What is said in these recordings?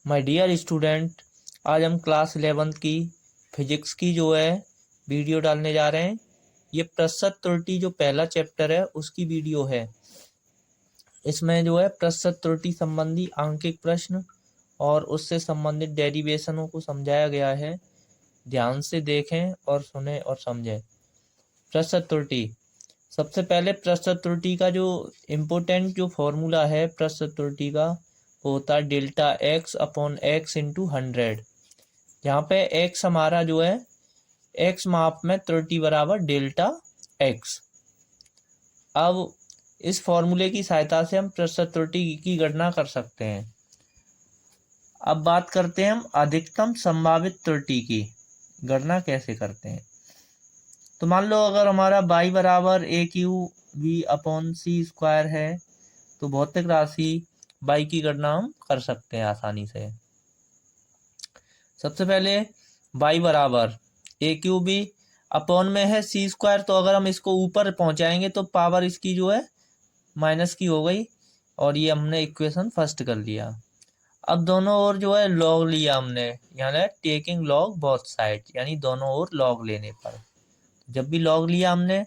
My dear student, आज हम class 11th की फिजिक्स की जो है वीडियो डालने जा रहे हैं। ये प्रतिशत त्रुटि जो पहला चैप्टर है उसकी वीडियो है। इसमें जो है प्रतिशत त्रुटि संबंधी आंकिक प्रश्न और उससे संबंधित डेरिवेशनों को समझाया गया है। ध्यान से देखें और सुने और समझें। प्रतिशत त्रुटि, सबसे पहले प्रतिशत त्रुटि का जो इम्पोर्टेंट जो फॉर्मूला है प्रतिशत त्रुटि का, वो होता है delta x upon x into 100। यहाँ पे एक्स हमारा जो है एक्स माप में त्रुटि बराबर डेल्टा एक्स। अब इस फॉर्मूले की सहायता से हम प्रतिशत त्रुटि की गणना कर सकते हैं। अब बात करते हैं हम अधिकतम संभावित त्रुटि की गणना कैसे करते हैं। तो मान लो अगर हमारा y बराबर a q v upon c square है, तो भौतिक राशि y की गणना हम कर सकते हैं आसानी से। सबसे पहले y बराबर ए क्यू बी अपॉन में है सी स्क्वायर, तो अगर हम इसको ऊपर पहुंचाएंगे तो पावर इसकी जो है माइनस की हो गई, और ये हमने इक्वेशन फर्स्ट कर लिया। अब दोनों ओर जो है लॉग लिया हमने, यानी टेकिंग लॉग बोथ साइड, यानी दोनों ओर लॉग लेने पर जब भी लॉग लिया हमने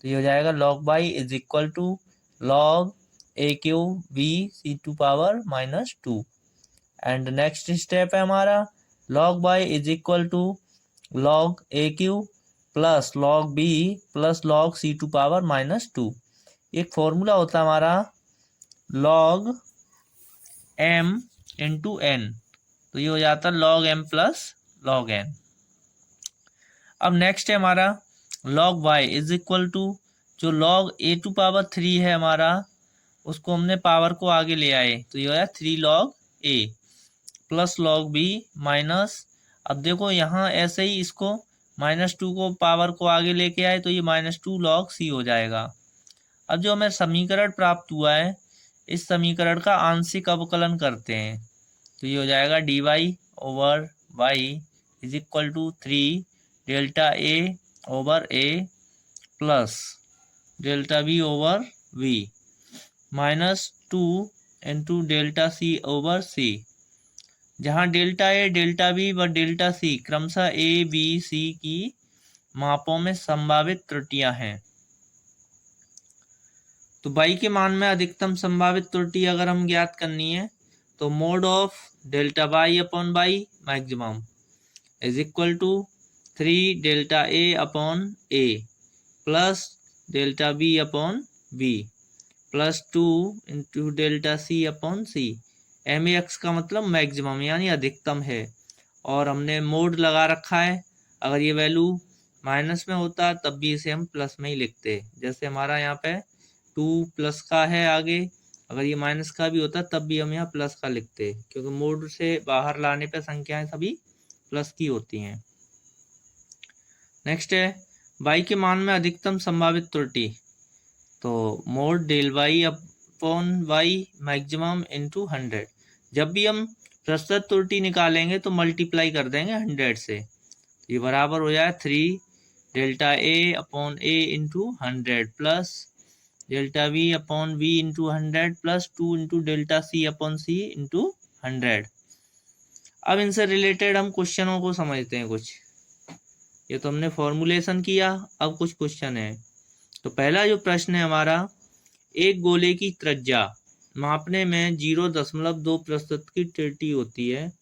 तो ये हो जाएगा log y is equal to log a q b c to power -2। And next step है हमारा log y is equal to log a q plus log b plus log c to power -2। एक formula होता है हमारा log M into N, तो ये हो जाता है log m plus log n. अब नेक्स्ट है हमारा log y is equal to जो लॉग ए टू पावर 3 है हमारा, उसको हमने पावर को आगे ले आए तो ये हो जाए 3 लॉग ए प्लस लॉग बी माइनस, अब देखो यहाँ ऐसे ही इसको -2 को पावर को आगे लेके आए तो ये -2 लॉग सी हो जाएगा। अब जो हमें समीकरण प्राप्त हुआ है, इस समीकरण का आंशिक अवकलन करते हैं तो ये हो जाएगा D Y over Y is equal to 3 delta A over A plus delta B over V -2 into delta C over C, जहाँ डेल्टा ए डेल्टा बी व डेल्टा सी क्रमशः ए बी सी की मापों में संभावित त्रुटियां हैं। तो बाई के मान में अधिकतम संभावित त्रुटि अगर हम ज्ञात करनी है तो mod of delta y upon y maximum is equal to 3 delta A upon a plus delta B upon b plus 2 into delta C upon c. M X का मतलब मैक्सिमम यानी अधिकतम है, और हमने मोड लगा रखा है। अगर ये वैल्यू माइनस में होता तब भी इसे हम प्लस में ही लिखते, जैसे हमारा यहाँ पे 2 प्लस का है आगे, अगर ये माइनस का भी होता तब भी हम यहाँ प्लस का लिखते, क्योंकि मोड से बाहर लाने पे संख्याएं सभी प्लस की होती हैं। नेक्स्ट है वाई के मान में अधिकतम संभावित त्रुटि, तो mod del y upon y maximum into 100। जब भी हम प्रतिशत त्रुटि निकालेंगे तो मल्टीप्लाई कर देंगे 100 से, ये बराबर हो जाए 3 delta A upon A into 100 plus delta B upon B into 100 plus 2 into delta C upon C into 100। अब इनसे रिलेटेड हम क्वेश्चनों को समझते हैं कुछ। ये तो हमने फॉर्मुलेशन किया, अब कुछ क्वेश्चन है। तो पहला जो प्रश्न है हमारा, एक गोले की त्रिज्या मापने में 0.2 प्रतिशत की त्रुटि होती है,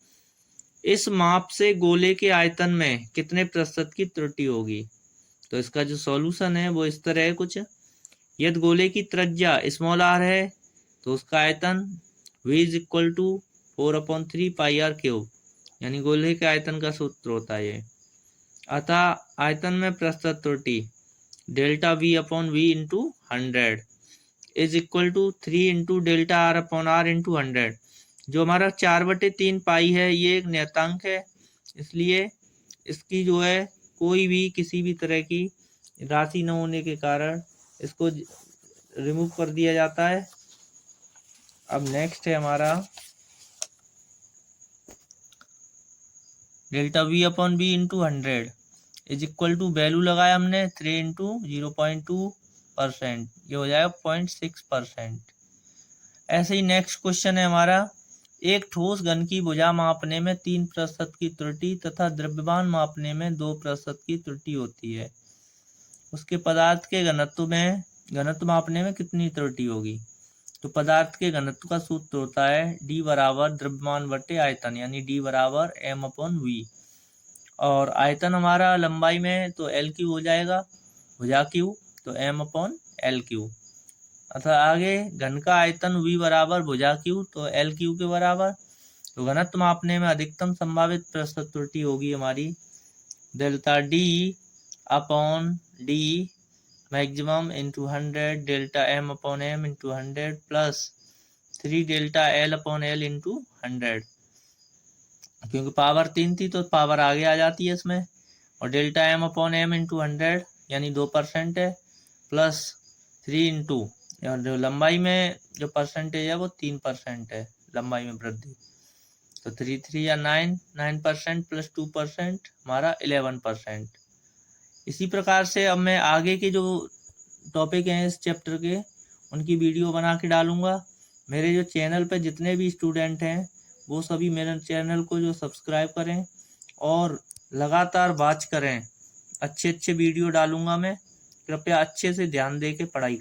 इस माप से गोले के आयतन में कितने प्रतिशत की त्रुटि होगी। तो इसका जो सॉल्यूशन है वो इस तरह है कुछ। यदि गोले की त्रिज्या स्मॉल आर है तो उसका आयतन v is equal to 4/3 pi r cube, यानी गोले के आयतन का सूत्र होता है ये। अतः आयतन में प्रतिशत त्रुटि delta v upon v into 100 is equal to 3 into delta r upon r into 100। जो हमारा 4/3 पाई है ये एक नियतांक है, इसलिए इसकी जो है कोई भी किसी भी तरह की राशि न होने के कारण इसको रिमूव कर दिया जाता है। अब नेक्स्ट है हमारा delta v upon B into 100 is equal to value लगाया हमने 3 इंटू 0.2%, ये हो जाएगा 0.6%। ऐसे ही नेक्स्ट क्वेश्चन है हमारा, एक ठोस घन की भुजा मापने में 3% की त्रुटि तथा द्रव्यमान मापने में 2% की त्रुटि होती है। उसके पदार्थ के घनत्व मापने में कितनी त्रुटि होगी? तो पदार्थ के घनत्व का सूत्र होता है D बराबर द्रव्यमान बटे आयतन, यानी D बराबर m/v। और आयतन हमारा लंबाई में तो L³ हो जाएगा, भुजा क्यू तो m/L³। अतः आगे घन का आयतन V बराबर भुजा क्यू तो L³ के बराबर। तो घनत्व मापने में अधिकतम संभावित प्रतिशत त्रुटि होगी हमारी delta D/D maximum into 100 delta m/m into 100 plus 3 delta L/L into 100। क्योंकि पावर 3 थी तो पावर आगे आ जाती है इसमें। और डेल्टा m/m इंटू 100 यानी 2% है, प्लस 3 इंटू जो लंबाई में जो परसेंटेज है वो 3% है, लंबाई में वृद्धि। तो 3 या 9% प्लस 2% हमारा 11%। इसी प्रकार से अब मैं आगे के जो टॉपिक हैं इस चैप्टर के उनकी वीडियो बना के डालूंगा। मेरे जो चैनल पे जितने भी स्टूडेंट हैं वो सभी मेरे चैनल को जो सब्सक्राइब करें और लगातार वॉच करें। अच्छे वीडियो डालूंगा मैं, कृपया अच्छे से ध्यान दे के पढ़ाई करें।